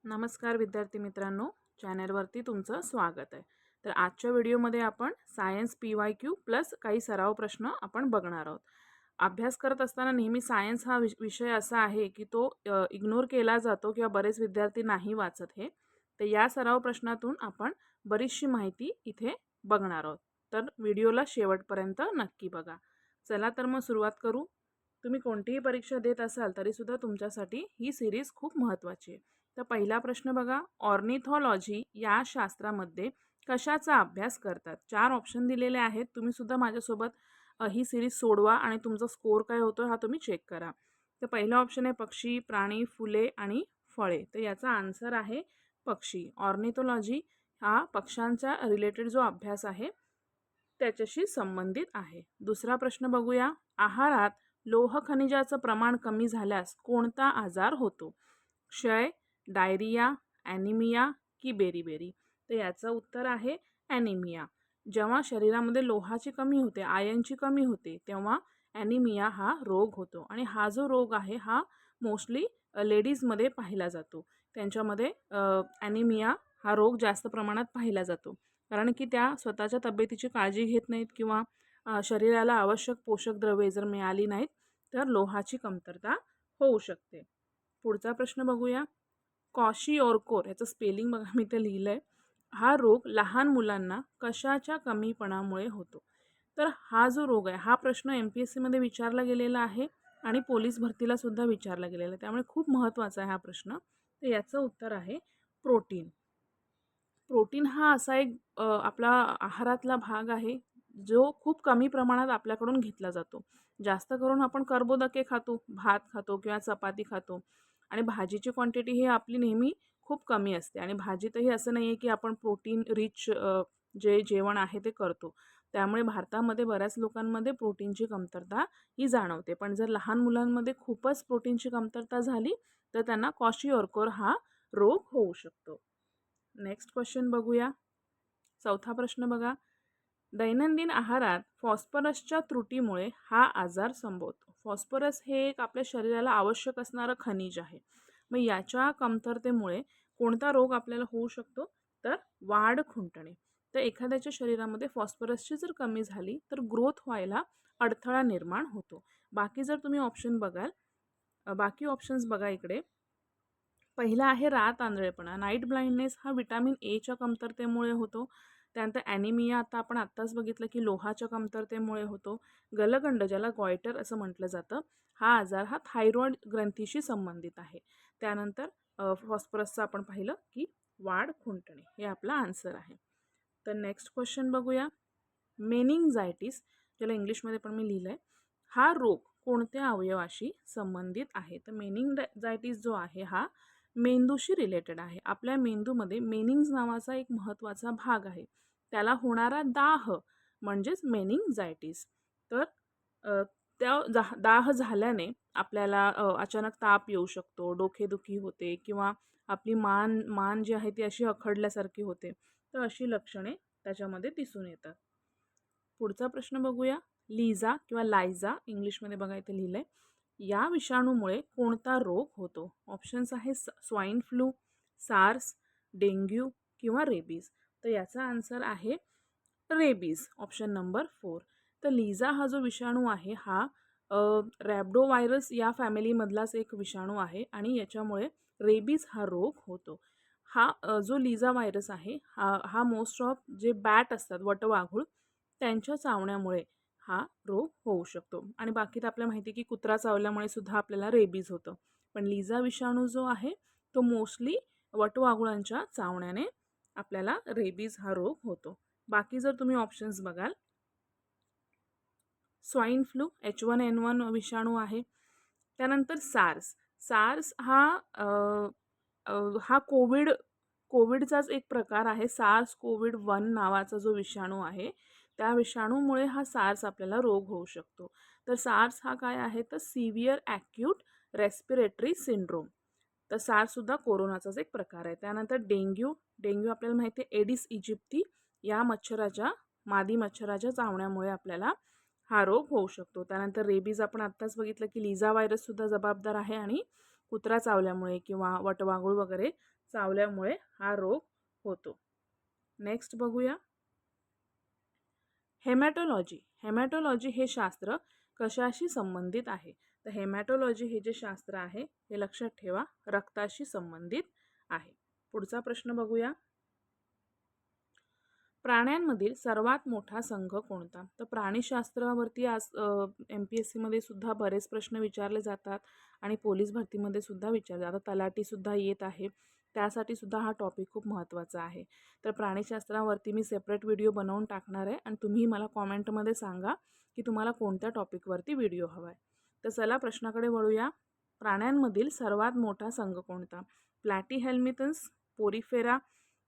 नमस्कार विद्यार्थी मित्रांनो, चॅनलवरती तुमचं स्वागत आहे. तर आजच्या व्हिडिओमध्ये आपण सायन्स PYQ प्लस काही सराव प्रश्न आपण बघणार आहोत. अभ्यास करत असताना नेहमी सायन्स हा विषय असा आहे की तो इग्नोर केला जातो किंवा बरेच विद्यार्थी नाही वाचत हे. तर या सराव प्रश्नातून आपण बरीचशी माहिती इथे बघणार आहोत. तर व्हिडिओला शेवटपर्यंत नक्की बघा. चला तर मग सुरुवात करू. तुम्ही कोणतीही परीक्षा देत असाल तरीसुद्धा तुमच्यासाठी ही सिरीज खूप महत्त्वाची आहे. तर पहिला प्रश्न बघा, ऑर्निथॉलॉजी या शास्त्रामध्ये कशाचा अभ्यास करतात? 4 ऑप्शन दिलेले आहेत. तुम्ही सुद्धा माझ्यासोबत ही सिरीज सोडवा आणि तुमचा स्कोर काय होतो हा तुम्ही चेक करा. तर पहिला ऑप्शन आहे पक्षी, प्राणी, फुले आणि फळे. तर याचा आन्सर आहे पक्षी. ऑर्निथॉलॉजी हा पक्ष्यांचा रिलेटेड जो अभ्यास आहे त्याच्याशी संबंधित आहे. दुसरा प्रश्न बघूया, आहारात लोह खनिजाचं प्रमाण कमी झाल्यास कोणता आजार होतो? क्षय, डायरिया, ॲनिमिया की बेरीबेरी? तर याचं उत्तर आहे ॲनिमिया. जेव्हा शरीरामध्ये लोहाची कमी होते, आयर्नची कमी होते, तेव्हा ॲनिमिया हा रोग होतो. आणि हा जो रोग आहे हा मोस्टली लेडीजमध्ये पाहिला जातो. त्यांच्यामध्ये ॲनिमिया हा रोग जास्त प्रमाणात पाहिला जातो. कारण की त्या स्वतःच्या तब्येतीची काळजी घेत नाहीत किंवा शरीराला आवश्यक पोषक द्रव्ये जर मिळाली नाहीत तर लोहाची कमतरता होऊ शकते. पुढचा प्रश्न बघूया, कॉशियोरकोर याचं स्पेलिंग बघा मी ते लिहिलं आहे. हा रोग लहान मुलांना कशाच्या कमीपणामुळे होतो? तर हा जो रोग आहे हा प्रश्न MPSCमध्ये विचारला गेलेला आहे आणि पोलीस भरतीला सुद्धा विचारला गेलेला आहे. त्यामुळे खूप महत्त्वाचा आहे हा प्रश्न. तर याचं उत्तर आहे प्रोटीन. प्रोटीन हा असा एक आपला आहारातला भाग आहे जो खूप कमी प्रमाणात आपल्याकडून घेतला जातो. जास्त करून आपण कर्बोदके खातो, भात खातो किंवा चपाती खातो आणि भाजीची क्वांटिटी ही आपली नेहमी खूप कमी असते आणि भाजीतही असं नाही आहे की आपण प्रोटीन रिच जे जेवण आहे ते करतो. त्यामुळे भारतामध्ये बऱ्याच लोकांमध्ये प्रोटीनची कमतरता ही जाणवते. पण जर लहान मुलांमध्ये खूपच प्रोटीनची कमतरता झाली तर त्यांना क्वॉशियोरकोर हा रोग होऊ शकतो. नेक्स्ट क्वेश्चन बघूया. चौथा प्रश्न बघा, दैनंदिन आहारात फॉस्फरसच्या त्रुटीमुळे हा आजार संभवतो. फॉस्फरस हे एक आपल्या शरीराला आवश्यक असणारं खनिज आहे. मग याच्या कमतरतेमुळे कोणता रोग आपल्याला होऊ शकतो? तर वाढ खुंटणे. तर एखाद्याच्या शरीरामध्ये फॉस्फरसची जर कमी झाली तर ग्रोथ व्हायला अडथळा निर्माण होतो. बाकी जर तुम्ही ऑप्शन बघाल, बाकी ऑप्शन्स बघा इकडे. पहिला आहे रात आंधळेपणा. नाईट ब्लाइंडनेस हा विटॅमिन एच्या कमतरतेमुळे होतो. त्यानंतर ॲनिमिया आता आपण आत्ताच बघितलं की लोहाच्या कमतरतेमुळे होतो. गलगंड ज्याला गॉयटर असं म्हटलं जातं, हा आजार हा थायरॉइड ग्रंथीशी संबंधित आहे. त्यानंतर फॉस्फरसचं आपण पाहिलं की वाढ खुंटणे हे आपला आन्सर आहे. तर नेक्स्ट क्वेश्चन बघूया, मेनिंजायटिस ज्याला इंग्लिशमध्ये पण मी लिहिलं आहे, हा रोग कोणत्या अवयवाशी संबंधित आहे? तर मेनिंजायटिस जो आहे हा मेंदूशी रिलेटेड आहे. आपल्या मेंदूमध्ये मेनिंग्ज नावाचा एक महत्त्वाचा भाग आहे. त्याला होणारा दाह म्हणजेच मेनिंजायटिस. तर त्या दाह झाल्याने आपल्याला अचानक ताप येऊ शकतो, डोकेदुखी होते किंवा आपली मान जी आहे ती अशी अखडल्यासारखी होते. तर अशी लक्षणे त्याच्यामध्ये दिसून येतात. पुढचा प्रश्न बघूया, लिझा किंवा लायझा इंग्लिशमध्ये बघा इथे लिहिलं आहे, या विषाणूमुळे कोणता रोग होतो? ऑप्शन्स आहे स्वाईन फ्लू, सार्स, डेंग्यू किंवा रेबीज. तर याचा आन्सर आहे रेबीज, ऑप्शन नंबर 4. तर लिझा हा जो विषाणू आहे हा रॅब्डोव्हायरस या फॅमिलीमधलाच एक विषाणू आहे आणि याच्यामुळे रेबीज हा रोग होतो. हा जो लिझा व्हायरस आहे हा मोस्ट ऑफ जे बॅट असतात वटवाघूळ त्यांच्या चावण्यामुळे हा रोग होऊ शकतो. आणि बाकी तर आपल्याला माहिती आहे की कुत्रा चावल्यामुळे सुद्धा आपल्याला रेबीज होतं. पण लिझा विषाणू जो आहे तो मोस्टली वटवाघुळांच्या चावण्याने आपल्याला रेबीज हा रोग होतो. बाकी जर तुम्ही ऑप्शन्स बघाल, स्वाईन फ्लू H1N1 विषाणू आहे. त्यानंतर सार्स. सार्स हा कोविडचाच एक प्रकार आहे. सार्स कोविड-1 नावाचा जो विषाणू आहे त्या विषाणूमुळे हा सार्स आपल्याला रोग होऊ शकतो. तर सार्स हा काय आहे तर सिव्हिअर ॲक्यूट रेस्पिरेटरी सिंड्रोम. तर सार्ससुद्धा कोरोनाचाच एक प्रकार आहे. त्यानंतर डेंग्यू आपल्याला माहिती आहे एडिस इजिप्ती या मादी मच्छराच्या चावण्यामुळे आपल्याला हा रोग होऊ शकतो. त्यानंतर रेबीज आपण आत्ताच बघितलं की लिझा व्हायरससुद्धा जबाबदार आहे आणि कुत्रा चावल्यामुळे किंवा वटवाघूळ वगैरे चावल्यामुळे हा रोग होतो. नेक्स्ट बघूया हेमॅटोलॉजी. हेमॅटोलॉजी हे शास्त्र कशाशी संबंधित आहे? तर हेमॅटोलॉजी हे जे शास्त्र आहे हे लक्षात ठेवा, रक्ताशी संबंधित आहे. पुढचा प्रश्न बघूया. प्राण्यांमधील सर्वात मोठा संघ कोणता? तर प्राणीशास्त्रावरती आज MPSC मध्ये सुद्धा बरेच प्रश्न विचारले जातात आणि पोलीस भरतीमध्ये सुद्धा विचारले जातात. तलाठी सुद्धा येत आहे, त्यासाठी सुद्धा हा टॉपिक खूप महत्त्वाचा आहे. तर प्राणीशास्त्रावरती मी सेपरेट व्हिडिओ बनवून टाकणार आहे आणि तुम्ही मला कॉमेंटमध्ये सांगा की तुम्हाला कोणत्या टॉपिकवरती व्हिडिओ हवा आहे. तर चला प्रश्नाकडे वळूया. प्राण्यांमधील सर्वात मोठा संघ कोणता? प्लॅटीहेल्मिथन्स, पोरीफेरा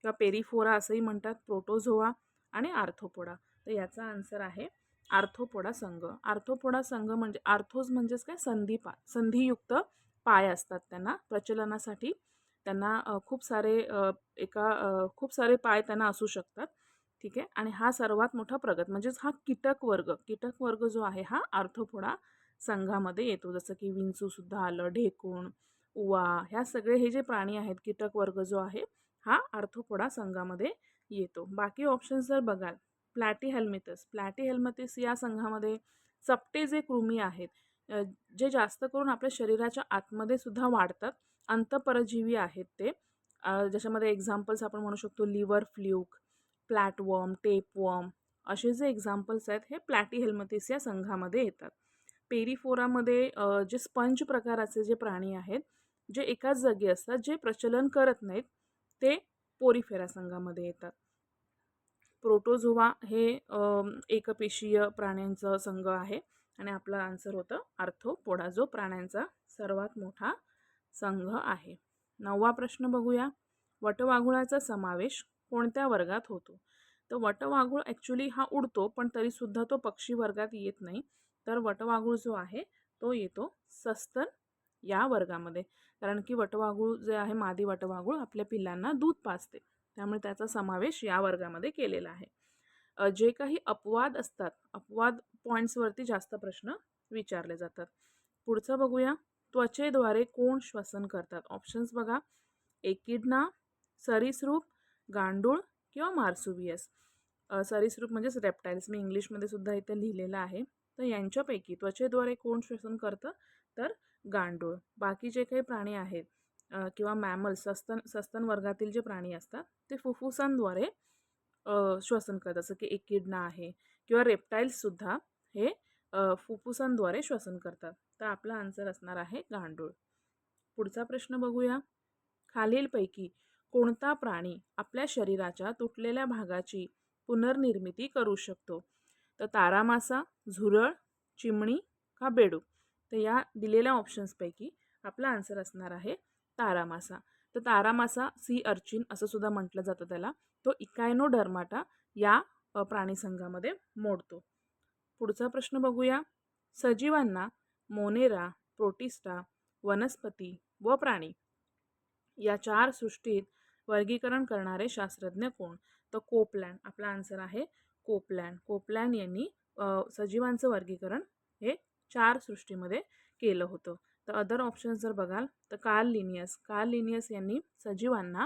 किंवा पेरिफोरा असंही म्हणतात, प्रोटोझोआ आणि आर्थ्रोपोडा. तर याचा आन्सर आहे आर्थ्रोपोडा संघ. आर्थ्रोपोडा संघ म्हणजे आर्थोज म्हणजेच काय, संधियुक्त पाय असतात त्यांना. प्रचलनासाठी त्यांना खूप सारे पाय त्यांना असू शकतात. ठीक आहे. आणि हा सर्वात मोठा प्रगत म्हणजेच हा कीटक वर्ग जो आहे हा आर्थ्रोपोडा संघामध्ये येतो. जसं की विंचू सुद्धा आलं, ढेकूण, उवा, ह्या सगळे हे जे प्राणी आहेत, कीटक वर्ग जो आहे हा आर्थ्रोपोडा संघामध्ये येतो. बाकी ऑप्शन्स जर बघाल, प्लॅटीहेल्मिथस या संघामध्ये चपटे जे कृमी आहेत, जे जास्त करून आपल्या शरीराच्या आतमध्ये सुद्धा वाढतात, अंतःपरजीवी आहेत ते. ज्याच्यामध्ये एक्झाम्पल्स आपण म्हणू शकतो लिव्हर फ्ल्यूक, फ्लॅटवर्म, टेपवर्म, असे जे एक्झाम्पल्स आहेत हे प्लॅटीहेल्मिथस या संघामध्ये येतात. पेरिफोरामध्ये जे स्पंज प्रकाराचे जे प्राणी आहेत, जे एकाच जागी असतात, जे प्रचलन करत नाहीत, ते पोरीफेरा संघामध्ये येतात. प्रोटोझोआ हे एकपेशीय प्राण्यांचा संघ आहे आणि आपला आन्सर होतं आर्थ्रोपोडा, जो प्राण्यांचा सर्वात मोठा संघ आहे. 9वा प्रश्न बघूया. वटवाघुळाचा समावेश कोणत्या वर्गात होतो? तर वटवाघूळ ॲक्च्युली हा उडतो, पण तरीसुद्धा तो पक्षी वर्गात येत नाही. तर वटवाघूळ जो आहे तो येतो सस्तन या वर्गामध्ये. कारण की वटवाघूळ जे आहे, मादी वटवाघूळ आपल्या पिल्लांना दूध पाजते, त्यामुळे त्याचा समावेश या वर्गामध्ये केलेला आहे. जे काही अपवाद असतात, अपवाद पॉईंट्सवरती जास्त प्रश्न विचारले जातात. पुढचं बघूया. त्वचेद्वारे कोण श्वसन करतात? ऑप्शन्स बघा, एकिडना, सरीसृप, गांडूळ किंवा मार्सुवियस. सरीसृप म्हणजेच रेप्टाइल्स, मी इंग्लिशमध्ये सुद्धा इथे लिहिलेलं आहे. तर यांच्यापैकी त्वचेद्वारे कोण श्वसन करतं? तर गांडूळ. बाकी जे काही प्राणी आहेत किंवा मॅमल्स, सस्तन वर्गातील जे प्राणी असतात ते फुफ्फुसांद्वारे श्वसन करतात, जसं की एकिडना आहे किंवा रेप्टाइल्ससुद्धा हे फुफ्फुसांद्वारे श्वसन करतात. तर आपला आन्सर असणार आहे गांडूळ. पुढचा प्रश्न बघूया. खालीलपैकी कोणता प्राणी आपल्या शरीराच्या तुटलेल्या भागाची पुनर्निर्मिती करू शकतो? तर तारामासा, झुरळ, चिमणी का बेडूक? तर या दिलेल्या ऑप्शन्सपैकी आपला आन्सर असणार आहे तारामासा. तर तारामासा सी अर्चिन असं सुद्धा म्हटलं जातं त्याला. तो इकायनोडर्माटा या प्राणीसंघामध्ये मोडतो. पुढचा प्रश्न बघूया. सजीवांना मोनेरा, प्रोटिस्टा, वनस्पती व प्राणी या 4 सृष्टीत वर्गीकरण करणारे शास्त्रज्ञ कोण? तर कोपलँड. आपला आन्सर आहे कोपलँड. कोपलँड यांनी सजीवांचं वर्गीकरण हे 4 सृष्टीमध्ये केलं होतं. तर अदर ऑप्शन्स जर बघाल तर कार्ल लिनियस यांनी सजीवांना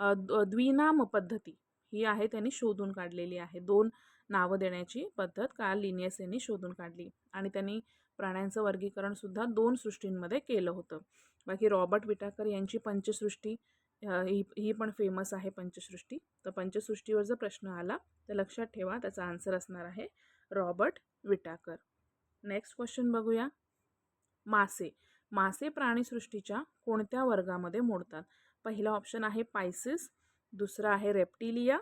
द्विनाम पद्धती ही आहे त्यांनी शोधून काढलेली आहे. 2 नावं देण्याची पद्धत कार्ल लिनियस यांनी शोधून काढली आणि त्यांनी प्राण्यांचं वर्गीकरण सुद्धा 2 सृष्टींमध्ये केलं होतं. बाकी रॉबर्ट विटाकर यांची पंचसृष्टी ही पण फेमस आहे पंचसृष्टी. तर पंचसृष्टीवर जर प्रश्न आला तर लक्षात ठेवा त्याचा आन्सर असणार आहे रॉबर्ट विटाकर. नेक्स्ट क्वेश्चन बघूया. मासे प्राणीसृष्टीच्या कोणत्या वर्गामध्ये मोडतात? पहिला ऑप्शन आहे पायसिस, दुसरा आहे रेप्टिलिया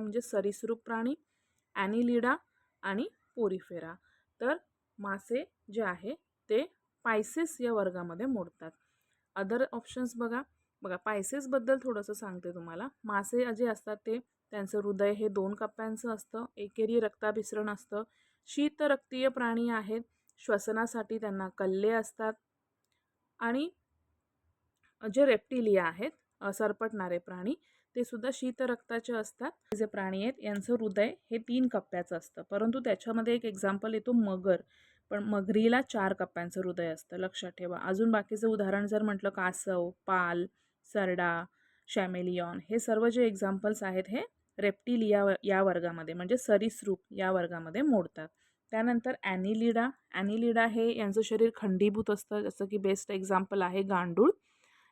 म्हणजे सरीसृप प्राणी, ॲनिलिडा आणि पोरीफेरा. तर मासे जे आहे ते पायसिस या वर्गामध्ये मोडतात. अदर ऑप्शन्स बघा. पायसिसबद्दल थोडंसं सांगते तुम्हाला. मासे जे असतात ते त्यांचं हृदय हे 2 कप्प्यांचं असतं, एकेरी रक्ताभिसरण असतं, शीतरक्तीय प्राणी आहेत, श्वसनासाठी त्यांना कल्ले असतात आणि जे रेप्टिलिया आहेत सरपटणारे प्राणी ते सुद्धा शीतरक्ताचे असतात. जे प्राणी आहेत यांचं हृदय हे 3 कप्प्याचं असतं, परंतु त्याच्यामध्ये एक एक्झाम्पल येतो मगर. पण मगरीला 4 कप्प्यांचं हृदय असतं, लक्षात ठेवा. अजून बाकीचं उदाहरण जर म्हटलं कासव, पाल, सरडा, शॅमेलियॉन हे सर्व जे एक्झाम्पल्स आहेत हे रेप्टिलिया या वर्गामध्ये म्हणजे सरीसृप या वर्गामध्ये मोडतात. त्यानंतर ॲनिलिडा हे यांचं शरीर खंडीभूत असतं, जसं की बेस्ट एक्झाम्पल आहे गांडूळ,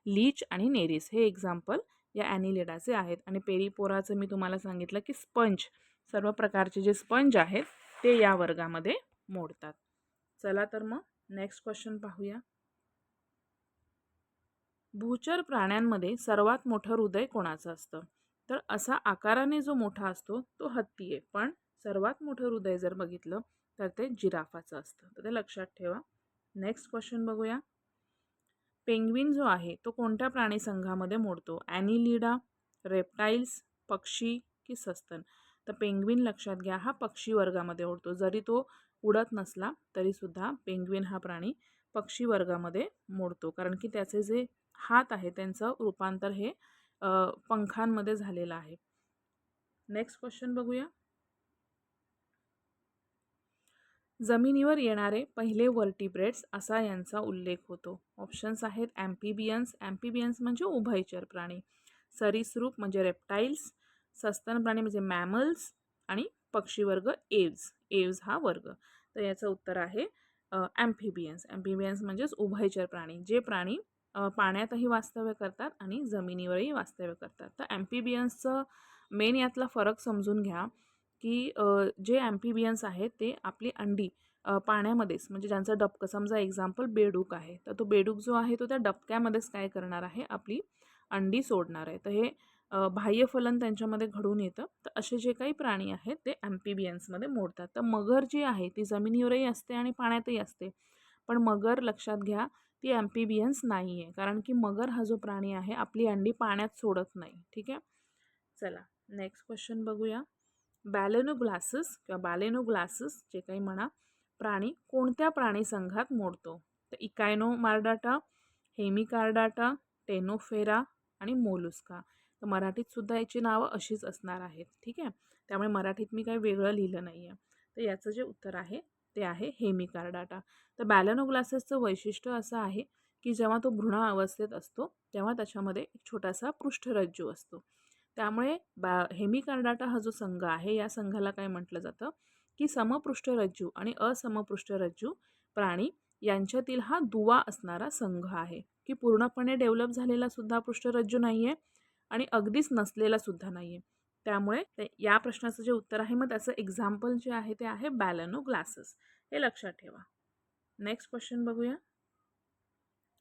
लीच आणि नेरिस हे एक्झाम्पल या ॲनिलिडाचे आहेत. आणि पेरिपोराचं मी तुम्हाला सांगितलं की स्पंज, सर्व प्रकारचे जे स्पंज आहेत ते या वर्गामध्ये मोडतात. चला तर मग नेक्स्ट क्वेश्चन पाहूया. भूचर प्राण्यांमध्ये सर्वात मोठं हृदय कोणाचं असतं? तर असा आकाराने जो मोठा असतो तो हत्ती आहे, पण सर्वात मोठं हृदय जर बघितलं तर ते जिराफाचं असतं, तर ते लक्षात ठेवा. नेक्स्ट क्वेश्चन बघूया. पेंग्विन जो आहे तो कोणत्या प्राणी संघामध्ये मोडतो? ॲनिलिडा, रेप्टाइल्स, पक्षी की सस्तन? तर पेंग्विन लक्षात घ्या हा पक्षी वर्गामध्ये ओढतो. जरी तो उडत नसला तरी सुद्धा पेंग्विन हा प्राणी पक्षी वर्गामध्ये मोडतो, कारण की त्याचे जे हात आहे त्यांचं रूपांतर हे पंखांमध्ये झालेलं आहे. नेक्स्ट क्वेश्चन बघूया. जमिनीवर येणारे पहिले वर्टिब्रेट्स असा यांचा उल्लेख होतो. ऑप्शन्स आहेत ॲम्फिबियन्स म्हणजे उभयचर प्राणी, सरीसृप म्हणजे रेप्टाइल्स, सस्तन प्राणी म्हणजे मॅमल्स आणि पक्षी वर्ग एव्ज हा वर्ग. तर याचं उत्तर आहे ॲम्फिबियन्स म्हणजेच उभयचर प्राणी, जे प्राणी पाण्यातही वास्तव्य करतात आणि जमिनीवरही वास्तव्य करतात. तर ॲम्फिबियन्सचं मेन यातला फरक समजून घ्या की जे ॲम्फिबियन्स आहेत ते आपली अंडी पाण्यामध्येच, म्हणजे ज्यांचं डबकं, समजा एक्झाम्पल बेडूक आहे, तर तो बेडूक जो आहे तो त्या डबक्यामध्येच काय करणार आहे, आपली अंडी सोडणार आहे. तर हे बाह्यफलन त्यांच्यामध्ये घडून येतं. तर असे जे काही प्राणी आहेत ते ॲम्फिबियन्समध्ये मोडतात. तर मगर जी आहे ती जमिनीवरही असते आणि पाण्यातही असते, पण मगर लक्षात घ्या ती ॲम्फिबियन्स नाही आहे, कारण की मगर हा जो प्राणी आहे आपली अंडी पाण्यात सोडत नाही. ठीक आहे. चला नेक्स्ट क्वेश्चन बघूया. बॅलेनोग्लासस जे काही म्हणा प्राणी कोणत्या प्राणी संघात मोडतो? तर इकायनोमार्डाटा, हेमिकार्डाटा, टेनोफेरा आणि मोलुस्का. तर मराठीत सुद्धा याची नावं अशीच असणार आहेत. ठीक आहे. त्यामुळे मराठीत मी काही वेगळं लिहिलं नाही आहे. तर याचं जे उत्तर आहे ते आहे हेमिकार्डाटा. तर बॅलेनोग्लाससचं वैशिष्ट्य असं आहे की जेव्हा तो भ्रूण अवस्थेत असतो तेव्हा त्याच्यामध्ये एक छोटासा पृष्ठरज्जू असतो. त्यामुळे हेमिकार्डाटा हा जो संघ आहे या संघाला काय म्हटलं जातं की समपृष्ठरज्जू आणि असमपृष्ठरज्जू प्राणी यांच्यातील हा दुवा असणारा संघ आहे, की पूर्णपणे डेव्हलप झालेला सुद्धा पृष्ठरज्जू नाही आहे आणि अगदीच नसलेला सुद्धा नाही आहे. त्यामुळे या प्रश्नाचं जे उत्तर आहे मग त्याचं एक्झाम्पल जे आहे ते आहे बॅलेनोग्लासस. हे लक्षात ठेवा. नेक्स्ट क्वेश्चन बघूया.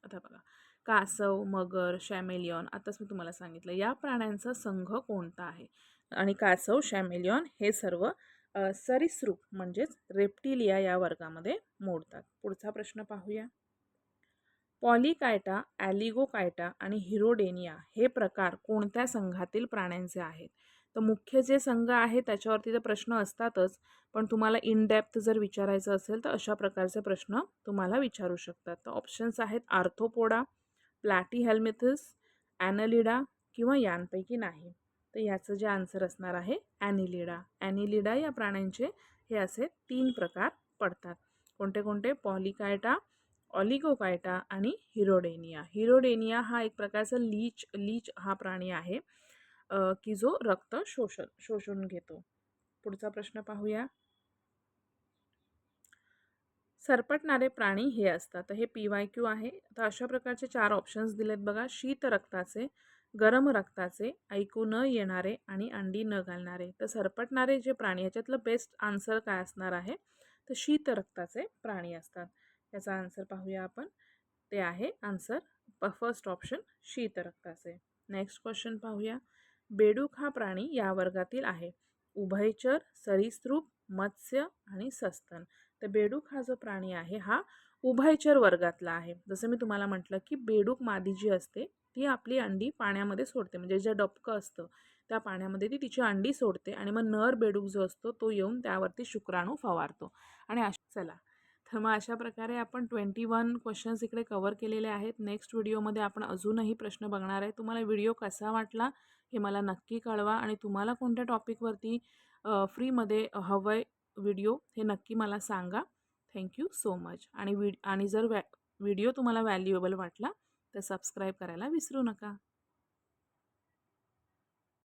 आता बघा, कासव, मगर, शॅमेलियॉन, आताच मी तुम्हाला सांगितलं या प्राण्यांचा संघ कोणता आहे. आणि कासव, शॅमेलियॉन हे सर्व सरीसृप म्हणजेच रेप्टिलिया या वर्गामध्ये मोडतात. पुढचा प्रश्न पाहूया. पॉलिकायटा, ॲलिगोकायटा आणि हिरोडेनिया हे प्रकार कोणत्या संघातील प्राण्यांचे आहेत? तर मुख्य जे संघ आहे त्याच्यावरती तर प्रश्न असतातच, पण तुम्हाला इन डेप्थ जर विचारायचं असेल तर अशा प्रकारचे प्रश्न तुम्हाला विचारू शकतात. तर ऑप्शन्स आहेत आर्थोपोडा, प्लॅटीहेल्मिथस, ॲनलिडा किंवा यांपैकी नाही. तर याचं जे आन्सर असणार आहे ॲनिलिडा या प्राण्यांचे हे असे 3 प्रकार पडतात. कोणते कोणते? पॉलिकायटा, ऑलिगोकायटा आणि हिरोडेनिया हा एक प्रकारचा लीच हा प्राणी आहे की जो रक्त शोषून घेतो. पुढचा प्रश्न पाहूया. सरपटणारे प्राणी हे असतात. तर हे PYQ आहे. तर अशा प्रकारचे 4 ऑप्शन्स दिलेत बघा. शीत रक्ताचे, गरम रक्ताचे, ऐकू न येणारे आणि अंडी न घालणारे. तर सरपटणारे जे प्राणी ह्याच्यातलं बेस्ट आन्सर काय असणार आहे? तर शीत रक्ताचे प्राणी असतात. याचा आन्सर पाहूया आपण. ते आहे आन्सर फर्स्ट ऑप्शन शीत रक्ताचे. नेक्स्ट क्वेश्चन पाहूया. बेडूक हा प्राणी या वर्गातील आहे. उभयचर, सरीसृप, मत्स्य आणि सस्तन. तर बेडूक हा जो प्राणी आहे हा उभयचर वर्गातला आहे. जसं मी तुम्हाला म्हटलं की बेडूक मादी जी असते ती आपली अंडी पाण्यामध्ये सोडते, म्हणजे जे डबकं असतं त्या पाण्यामध्ये ती तिची अंडी सोडते आणि मग नर बेडूक जो असतो तो येऊन त्यावरती शुक्राणू फवारतो. आणि चला तर मग अशा प्रकारे आपण 21 क्वेश्चन्स इकडे कवर केलेले आहेत. नेक्स्ट व्हिडिओमध्ये आपण अजूनही प्रश्न बघणार आहे. तुम्हाला व्हिडिओ कसा वाटला हे मला नक्की कळवा आणि तुम्हाला कोणत्या टॉपिकवरती फ्रीमध्ये हवं आहे व्हिडिओ हे नक्की मला सांगा. Thank you so much. आणि जर व्हिडिओ तुम्हाला व्हॅल्युएबल वाटला तर सबस्क्राईब करायला विसरू नका.